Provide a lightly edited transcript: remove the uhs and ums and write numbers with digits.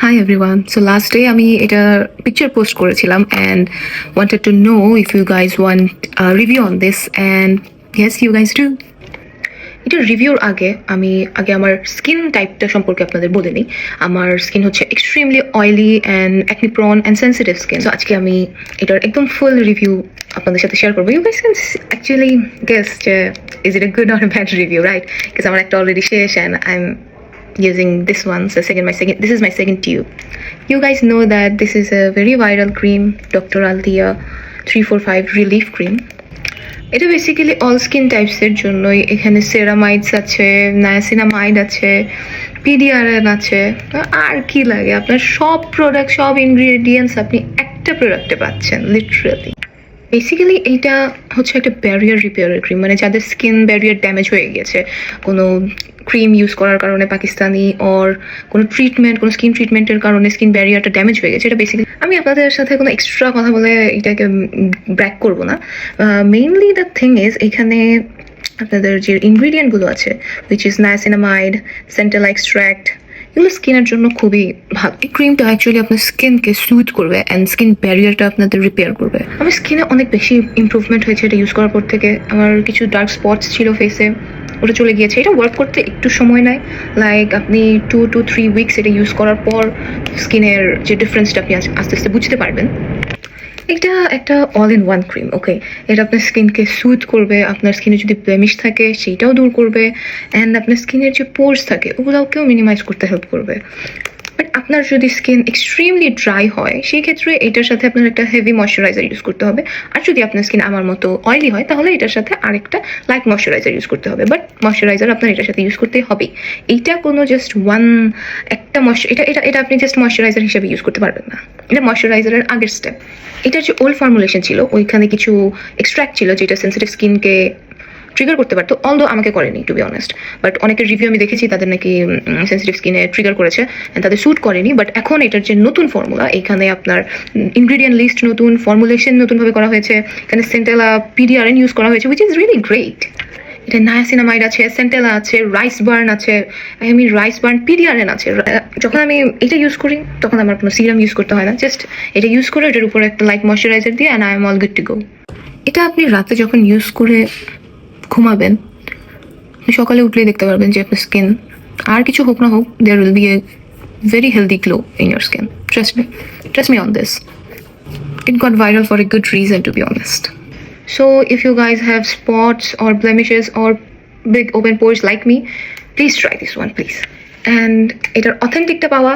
Hi everyone. So last day আমি এটা picture post করেছিলাম and wanted to know if you guys want a review on this and yes you guys do. এটা রিভিউর আগে আমার skin টাইপটা সম্পর্কে আপনাদের বলে নিই। আমার স্কিন হচ্ছে extremely oily and acne prawn and sensitive skin. So আজকে আমি এটার একদম ফুল রিভিউ আপনাদের সাথে শেয়ার করবো। You guys can actually guess যে is it a good or a bad review, right? Because আমার একটা অলরেডি শেষ and I am using this one. So this is my second tube. You guys know that this is a very viral cream, Dr. Althea 345 relief cream. এটা basically all skin টাইপসের জন্যই। এখানে ceramides আছে, niacinamide আছে, পিডিআরএন আছে, আর কি লাগে আপনার সব প্রোডাক্ট, সব ইনগ্রিডিয়েন্টস আপনি একটা প্রোডাক্টে পাচ্ছেন লিটারালি। বেসিক্যালি এইটা হচ্ছে একটা ব্যারিয়ার রিপেয়ারের ক্রিম, মানে যাদের স্কিন ব্যারিয়ার ড্যামেজ হয়ে গিয়েছে কোনো ক্রিম ইউজ করার কারণে, পাকিস্তানি অর কোনো স্কিন ট্রিটমেন্টের কারণে স্কিন ব্যারিয়ারটা ড্যামেজ হয়ে গেছে। এটা বেসিক্যালি আমি আপনাদের সাথে কোনো এক্সট্রা কথা বলে এটাকে ব্র্যাক করবো না। মেইনলি দ্য থিং ইজ এখানে আপনাদের যে ইনগ্রিডিয়েন্টগুলো আছে, which is niacinamide, centella extract, এগুলো স্কিনের জন্য খুবই ভালো। এই ক্রিমটা অ্যাকচুয়ালি আপনার স্কিনকে সুইট করবে অ্যান্ড স্কিন ব্যারিয়ারটা আপনাদের রিপেয়ার করবে। আমার স্কিনে অনেক বেশি ইমপ্রুভমেন্ট হয়েছে এটা ইউজ করার পর থেকে। আমার কিছু ডার্ক স্পটস ছিল ফেসে, ওটা চলে গিয়েছে। এটা ওয়ার্ক করতে একটু সময় নেয়, লাইক আপনি 2 to 3 উইকস এটা ইউজ করার পর স্কিনের যে ডিফারেন্সটা আপনি আস্তে আস্তে বুঝতে পারবেন। এটা একটা অল ইন ওয়ান ক্রিম, ওকে? এটা আপনার স্কিনকে সুথ করবে, আপনার স্কিনে যদি ব্লেমিশ থাকে সেইটাও দূর করবে, অ্যান্ড আপনার স্কিনের যে পোর্স থাকে ওগুলোকেও মিনিমাইজ করতে হেল্প করবে। বাট আপনার যদি স্কিন এক্সট্রিমলি ড্রাই হয় সেই ক্ষেত্রে এটার সাথে আপনার একটা হেভি ময়শ্চারাইজার ইউজ করতে হবে। আর যদি আপনার স্কিন আমার মতো অয়েলি হয় তাহলে এটার সাথে আরেকটা লাইট ময়শ্চারাইজার ইউজ করতে হবে। বাট ময়শ্চারাইজার আপনার এটার সাথে ইউজ করতে হবে। এইটা কোনো জাস্ট একটা এটা আপনি জাস্ট ময়শ্চারাইজার হিসেবে ইউজ করতে পারবেন না। এটা ময়শ্চারাইজারের আগের স্টেপ। এটার যে ওল্ড ফর্মুলেশন ছিল ওইখানে কিছু এক্সট্র্যাক্ট ছিল যেটা সেন্সিটিভ স্কিনকে ট্রিগার করতে পারতো, অলদো আমাকে করেনি টু বি অনেস্ট। বাট অনেকের রিভিউ আমি দেখেছি তাদের নাকি সেন্সিটিভ স্কিনে ট্রিগার করেছে, তাদের স্যুট করেনি। বাট এখন এটার যে নতুন ফর্মুলা, এখানে আপনার ইনগ্রিডিয়েন্ট লিস্ট নতুন, ফর্মুলেশন নতুনভাবে করা হয়েছে, এখানে সেন্টেলা পিডিআরএন ইউজ করা হয়েছে, উইচ ইজ রিয়েলি গ্রেট। এটা নায়াসিনামাইড আছে, সেন্টেলা আছে, রাইস বার্ন আছে, রাইস বার্ন পিডিআরএন আছে। যখন আমি এটা ইউজ করি তখন আমার কোনো সিরাম ইউজ করতে হয় না, জাস্ট এটা ইউজ করে এটার উপরে একটা লাইট ময়শ্চারাইজার দিয়ে and I am all good to go. এটা আপনি রাতে যখন ইউজ করে ঘুমাবেন, সকালে উঠলেই দেখতে পারবেন যে আপনার স্কিন আর কিছু হোক না হোক, there will be a very healthy glow in your skin. Trust me on this. It got viral for a good reason, to be honest. So if you guys have spots or blemishes or big open pores like me, please try this one, please. And এটার অথেন্টিকটা পাওয়া